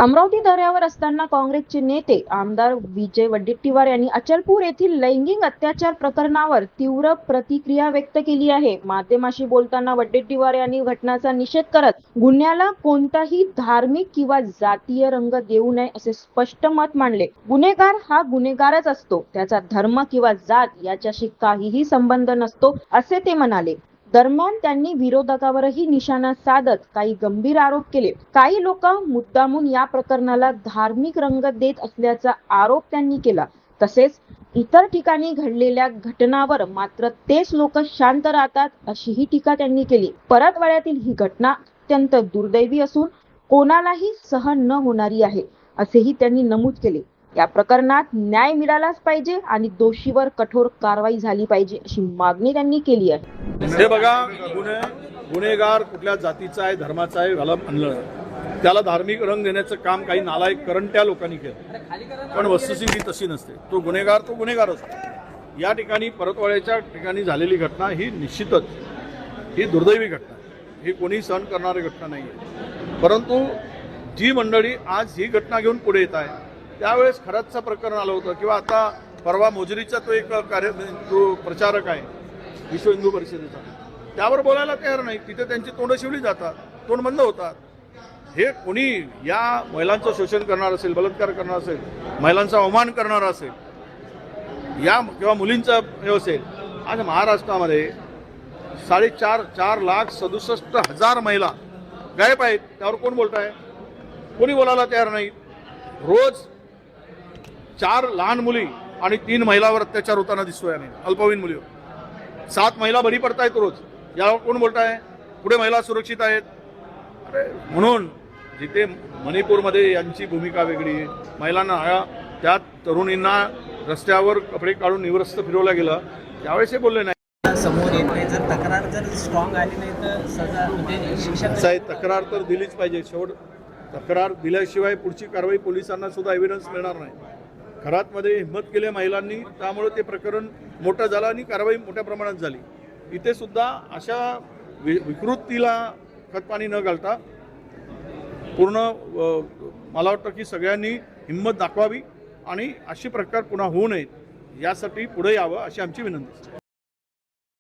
अमरावती दौऱ्यावर असताना काँग्रेसचे नेते आमदार विजय वडेट्टीवार यांनी अचलपूर येथील लैंगिक अत्याचार प्रकरणावर तीव्र प्रतिक्रिया व्यक्त केली आहे। माध्यमांशी बोलताना वडेट्टीवार यांनी घटनेचा निषेध करत गुन्ह्याला कोणताही धार्मिक किंवा जातीय रंग देऊ नये असे स्पष्ट मत मांडले। गुन्हेगार हा गुन्हेगारच असतो, त्याचा धर्म किंवा जात याच्याशी काहीही संबंध नसतो असे ते म्हणाले। दरम्यान त्यांनी विरोधकावरही निशाणा साधत काही गंभीर आरोप केले। काही लोक मुद्दामून या प्रकरणाला धार्मिक रंग देत असल्याचा आरोप त्यांनी केला। तसेच इतर ठिकाणी घडलेल्या घटनांवर मात्र तेच लोक शांत राहतात अशीही टीका त्यांनी केली। परतवाड्यातील ही घटना अत्यंत दुर्दैवी असून कोणालाही सहन न होणारी आहे असेही त्यांनी नमूद केले। या प्रकरणात न्याय मिळालाच पाहिजे आणि दोषीवर कठोर कारवाई झाली पाहिजे अशी मागणी त्यांनी केली आहे। हे बघा, गुन्हेगार कुठल्या जातीचा आहे, धर्माचा आहे, याला म्हणलं त्याला धार्मिक रंग देण्याचं काम काही नालायक करंट्या लोकांनी केलं, पण वस्तुस्थिती तशी नसते। तो गुन्हेगार असतो। या ठिकाणी परतवाड्याच्या ठिकाणी झालेली घटना ही निश्चितच ही दुर्दैवी घटना, ही कोणी सहन करणारी घटना नाही आहे। परंतु जी मंडळी आज ही घटना घेऊन पुढे येत आहे, त्यावेळेस खरातचं प्रकरण आलं होतं, किंवा आता परवा मोजरीचा तो एक तो प्रचारक आहे विश्व हिंदू परिषदेचा, त्यावर बोलायला तयार नाही। तिथे त्यांची तोंड शिवली जातात, तोंड बंद होतात। हे कोणी या महिलांचं शोषण करणार असेल, बलात्कार करणार असेल, महिलांचा अवमान करणार असेल, या किंवा मुलींचा हे असेल, आज महाराष्ट्रामध्ये 4,67,000 महिला गायब आहेत। त्यावर कोण बोलत आहे? कोणी बोलायला तयार नाही। रोज 4 लहान मुली आणि 3 महिलांवर अत्याचार होताना दिसतोय आम्ही, अल्पवयीन मुलीवर 7 महिला बळी पडतायत रोज। यावर कोण बोलत आहे? पुढे महिला सुरक्षित आहेत? अरे, म्हणून जिथे मणिपूरमध्ये यांची भूमिका वेगळी आहे, महिलांना त्या तरुणींना रस्त्यावर कपडे काढून निवृत्त फिरवलं गेलं, त्यावेळेस हे बोलले नाही। समोर येत नाही, जर तक्रार जर स्ट्रॉंग आली नाही तर सजा म्हणजे शिक्षा तक्रार तर दिलीच पाहिजे। शेवट तक्रार दिल्याशिवाय पुढची कारवाई पोलिसांना सुद्धा एव्हिडन्स मिळणार नाही। खरातमध्ये हिंमत केली महिलांनी, त्यामुळे ते प्रकरण मोठं झालं आणि कारवाई मोठ्या प्रमाणात झाली। इथे सुद्धा अशा विकृतीला खतपाणी न घालता पूर्ण मला वाटतं की सगळ्यांनी हिंमत दाखवावी आणि अशी प्रकार पुन्हा होऊ नयेत यासाठी पुढे यावं अशी आमची विनंती आहे।